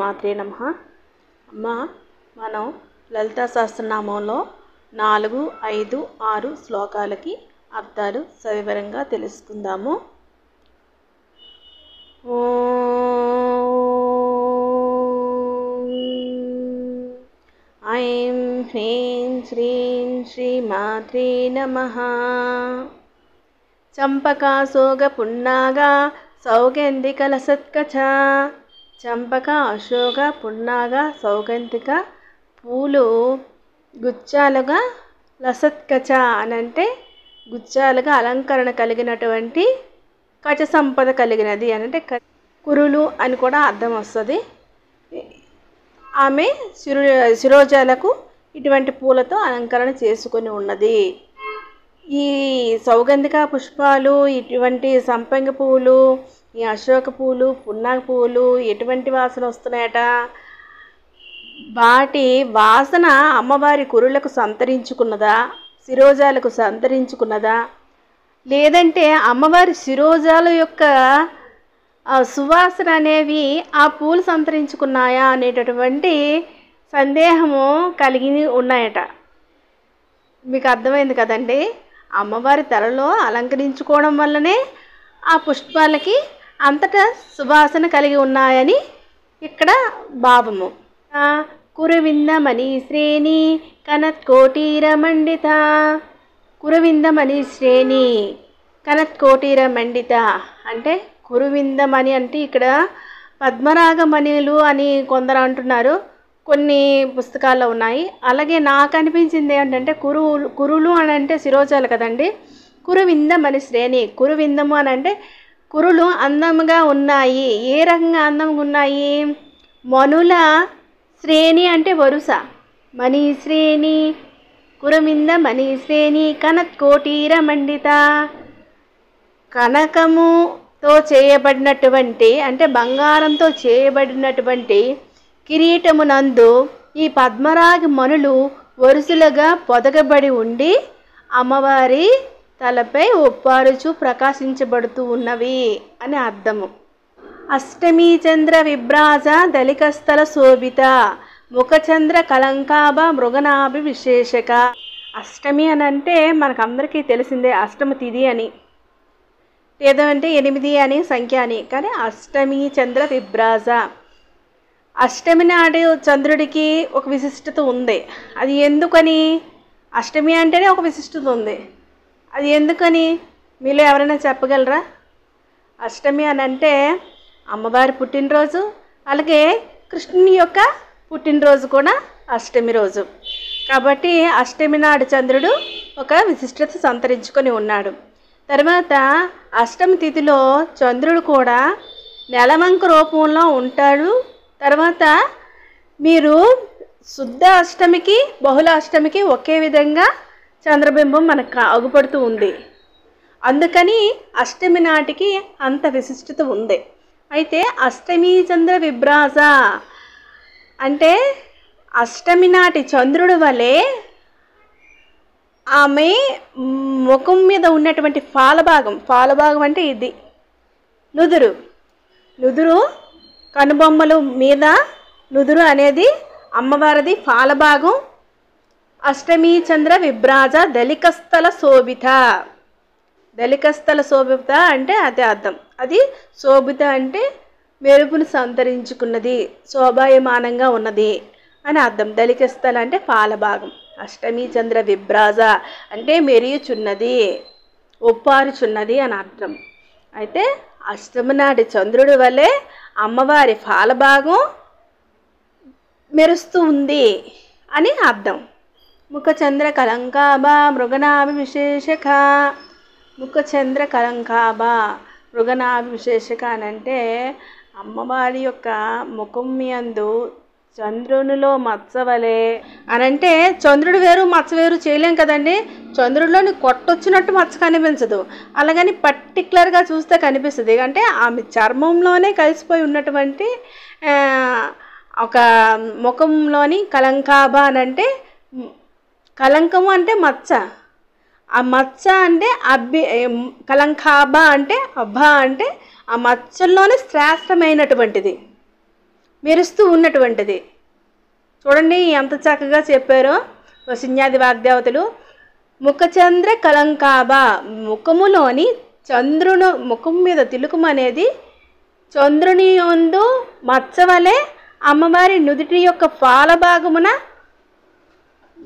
శ్రీమాత్రే నమః. అమ్మ, మనం లలితా సహస్రనామంలో 4, 5, 6 శ్లోకాలకి అర్థాలు సవివరంగా తెలుసుకుందాము. ఐం హ్రీం శ్రీం శ్రీమాత్రే నమః. చంపకా సోగ పున్నాగా సౌగంధిక లసత్కచ. చంపక, అశోక, పున్నాగ, సౌగంధిక పూలు గుచ్చాలుగా, లసత్కచ అనంటే గుచ్చాలుగా అలంకరణ కలిగినటువంటి కచ సంపద కలిగినది అనంటే కురులు అని కూడా అర్థం వస్తుంది. ఆమె శిరోజాలకు ఇటువంటి పూలతో అలంకరణ చేసుకొని ఉన్నది. ఈ సౌగంధిక పుష్పాలు, ఇటువంటి సంపంగి పువ్వులు, ఈ అశోక పూలు, పున్నాగ పువ్వులు ఎటువంటి వాసన వస్తున్నాయట? వాటి వాసన అమ్మవారి కురులకు సంతరించుకున్నదా, శిరోజాలకు సంతరించుకున్నదా, లేదంటే అమ్మవారి శిరోజాల యొక్క సువాసన అనేవి ఆ పూలు సంతరించుకున్నాయా అనేటటువంటి సందేహము కలిగి ఉన్నాయట. మీకు అర్థమైంది కదండి. అమ్మవారి తలలో అలంకరించుకోవడం వల్లనే ఆ పుష్పాలకి అంతటా సువాసన కలిగి ఉన్నాయని ఇక్కడ భావము. కురవిందమణి శ్రేణి కనత్కోటీర మండిత. కురవిందమణి శ్రేణి కనత్కోటీర మండిత అంటే కురువిందమణి అంటే ఇక్కడ పద్మరాగమణులు అని కొందరు అంటున్నారు, కొన్ని పుస్తకాల్లో ఉన్నాయి. అలాగే నాకు అనిపించింది ఏంటంటే కురులు అని అంటే శిరోజాలు కదండి. కురువిందమణి శ్రేణి, కురువిందము అని అంటే కురులు అందముగా ఉన్నాయి. ఏ రకంగా అందంగా ఉన్నాయి? మనుల శ్రేణి అంటే వరుస, మణి శ్రేణి, కురువిందమణి శ్రేణి కనత్కోటీర మండిత. కనకముతో చేయబడినటువంటి అంటే బంగారంతో చేయబడినటువంటి కిరీటమునందు ఈ పద్మరాగ మణులు వరుసలుగా పొదగబడి ఉండి అమ్మవారి తలపై ఒప్పారుచు ప్రకాశించబడుతూ ఉన్నవి అని అర్థము. అష్టమీ చంద్ర విభ్రాజ దళికస్థల శోభిత ముఖచంద్ర కలంకాభ మృగనాభి విశేషక. అష్టమి అని అంటే మనకందరికీ తెలిసిందే అష్టమ తిథి అని, లేదంటే 8 అని సంఖ్య అని. కానీ అష్టమి చంద్ర విభ్రాజ, అష్టమి నాడు చంద్రుడికి ఒక విశిష్టత ఉంది. అది ఎందుకని? అష్టమి అంటేనే ఒక విశిష్టత ఉంది. అది ఎందుకని మీలో ఎవరైనా చెప్పగలరా? అష్టమి అని అంటే అమ్మవారి పుట్టినరోజు, అలాగే కృష్ణుని యొక్క పుట్టినరోజు కూడా అష్టమి రోజు. కాబట్టి అష్టమి నాడు చంద్రుడు ఒక విశిష్టత సంతరించుకొని ఉన్నాడు. తర్వాత అష్టమి తిథిలో చంద్రుడు కూడా నెలవంక రూపంలో ఉంటాడు. తర్వాత మీరు శుద్ధ అష్టమికి బహుళ అష్టమికి ఒకే విధంగా చంద్రబింబం మనకు అగుపడుతూ ఉంది. అందుకని అష్టమి నాటికి అంత విశిష్టత ఉంది. అయితే అష్టమి చంద్ర విభ్రాజ అంటే అష్టమి నాటి చంద్రుడి వలె ఆమె ముఖం మీద ఉన్నటువంటి ఫాలభాగం అంటే ఇది నుదురు కనుబొమ్మలు మీద నుదురు అనేది అమ్మవారిది ఫాలభాగం. అష్టమీ చంద్ర విభ్రాజ దళికస్థల శోభిత. దళికస్థల శోభిత అంటే అదే అర్థం. అది శోభిత అంటే మెరుపును సంతరించుకున్నది, శోభాయమానంగా ఉన్నది అని అర్థం. దళికస్థల అంటే ఫాలభాగం. అష్టమీ చంద్ర విభ్రాజ అంటే మెరియుచున్నది, ఒప్పారుచున్నది అని అర్థం. అయితే అష్టమి నాటి చంద్రుడి వల్లే అమ్మవారి ఫాలభాగం మెరుస్తూ ఉంది అని అర్థం. ముఖచంద్ర కలంకాభ మృగనాభి విశేషక. ముఖచంద్ర కలంకాభ మృగనాభి విశేషక అని అంటే అమ్మవారి యొక్క ముఖం యందు చంద్రునిలో మచ్చవలే అనంటే చంద్రుడు వేరు మచ్చ వేరు చేయలేం కదండి. చంద్రుడిలోని కొట్టొచ్చినట్టు మచ్చ కనిపించదు, అలాగని పర్టికులర్గా చూస్తే కనిపిస్తుంది. అంటే ఆమె చర్మంలోనే కలిసిపోయి ఉన్నటువంటి ఒక ముఖంలోని కలంకాభ అని అంటే కలంకము అంటే మచ్చ, ఆ మచ్చ అంటే కలంకాభ అంటే అబ్బ అంటే ఆ మచ్చల్లోనే శ్రేష్టమైనటువంటిది. మెరుస్తూ ఉన్నటువంటిది. చూడండి ఎంత చక్కగా చెప్పారో వసిన్యాది వాగ్దేవతలు. ముఖచంద్ర కలంకాభ, ముఖములోని చంద్రుని ముఖం మీద తిలకం అనేది చంద్రుని యందు మచ్చవలే అమ్మవారి నుదుటి యొక్క పాలభాగమున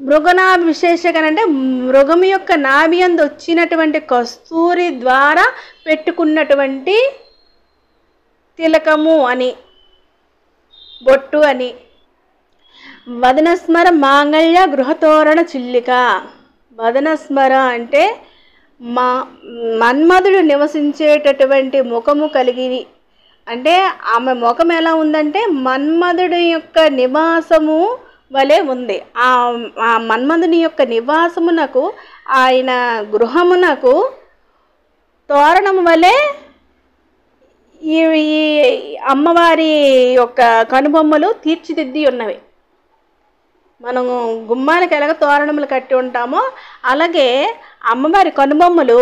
మృగనాభి విశేషకం అంటే మృగము యొక్క నాభి యందు వచ్చినటువంటి కస్తూరి ద్వారా పెట్టుకున్నటువంటి తిలకము అని, బొట్టు అని. వదనస్మర మాంగళ్య గృహతోరణ చిల్లిక. వదనస్మర అంటే మన్మధుడు నివసించేటటువంటి ముఖము కలిగి, అంటే ఆమె ముఖం ఎలా ఉందంటే మన్మధుడి యొక్క నివాసము వలె ఉంది. ఆ మన్మధుని యొక్క నివాసమునకు, ఆయన గృహమునకు తోరణము వలె ఈ అమ్మవారి యొక్క కనుబొమ్మలు తీర్చిదిద్ది ఉన్నవి. మనం గుమ్మానికి ఎలాగ తోరణములు కట్టి ఉంటామో అలాగే అమ్మవారి కనుబొమ్మలు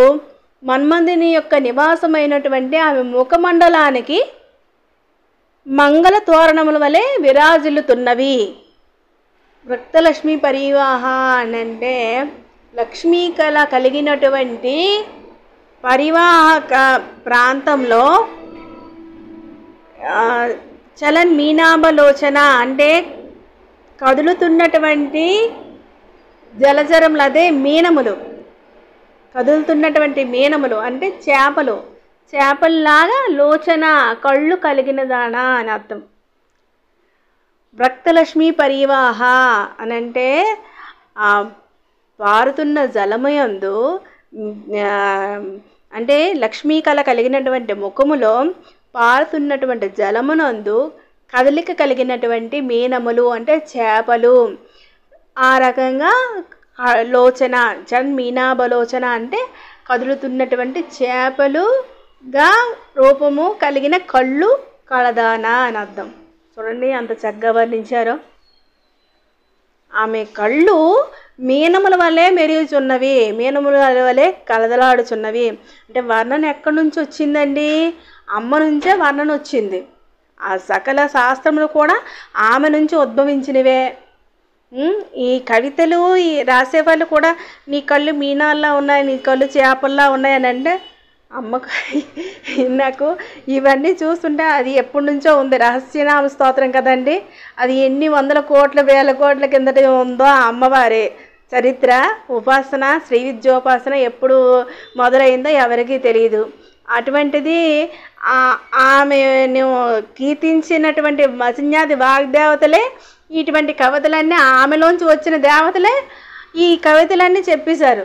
మన్మధుని యొక్క నివాసమైనటువంటి ఆమె ముఖమండలానికి మంగళ తోరణముల వలె విరాజిల్లుతున్నవి. వృక్తలక్ష్మి పరివాహ అని అంటే లక్ష్మీ కళ కలిగినటువంటి పరివాహక ప్రాంతంలో చలన్ మీనాభలోచన అంటే కదులుతున్నటువంటి జలచరములు, అదే మీనములు, కదులుతున్నటువంటి మీనములు అంటే చేపలు, చేపల్లాగా లోచన కళ్ళు కలిగినదానా అని అర్థం. వృక్తలక్ష్మి పరివాహ అని అంటే పారుతున్న జలమయందు అంటే లక్ష్మీ కళ కలిగినటువంటి ముఖములో పారుతున్నటువంటి జలమునందు కదలిక కలిగినటువంటి మీనములు అంటే చేపలు. ఆ రకంగా లోచన మీనాభలోచన అంటే కదులుతున్నటువంటి చేపలుగా రూపము కలిగిన కళ్ళు కళదానా అని అర్థం. చూడండి అంత చక్కగా వర్ణించారో. ఆమె కళ్ళు మీనముల వల్లే మెరుగుచున్నవి, మీనముల వల్లే కలదలాడుచున్నవి. అంటే వర్ణన ఎక్కడి నుంచి వచ్చిందండి? అమ్మ నుంచే వర్ణన వచ్చింది. ఆ సకల శాస్త్రములు కూడా ఆమె నుంచి ఉద్భవించినవే. ఈ కవితలు ఈ రాసేవాళ్ళు కూడా నీ కళ్ళు మీనాల్లా ఉన్నాయి, నీ కళ్ళు చేపల్లా ఉన్నాయని అంటే అమ్మకు నాకు ఇవన్నీ చూస్తుంటే అది ఎప్పటి నుంచో ఉంది. రహస్యనామ స్తోత్రం కదండి, అది ఎన్ని వందల కోట్ల వేల కోట్ల కిందట ఉందో ఆ అమ్మవారి చరిత్ర. ఉపాసన శ్రీ విద్యోపాసన ఎప్పుడు మొదలైందో ఎవరికీ తెలియదు. అటువంటిది ఆమెను కీర్తించినటువంటి వసిన్యాది వాగ్దేవతలే ఇటువంటి కవితలన్నీ ఆమెలోంచి వచ్చిన దేవతలే ఈ కవితలన్నీ చెప్పేశారు.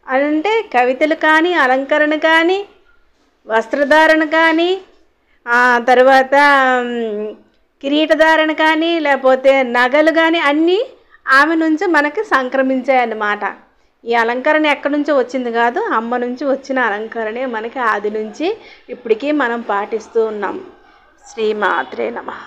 అంటే కవితలు కానీ, అలంకరణ కానీ, వస్త్రధారణ కానీ, తర్వాత కిరీటధారణ కానీ, లేకపోతే నగలు కానీ అన్నీ ఆమె నుంచి మనకి సంక్రమించాయన్నమాట. ఈ అలంకరణ ఎక్కడి నుంచో వచ్చింది కాదు, అమ్మ నుంచి వచ్చిన అలంకరణే మనకి ఆది నుంచి ఇప్పటికీ మనం పాటిస్తూ ఉన్నాం. శ్రీమాత్రే నమః.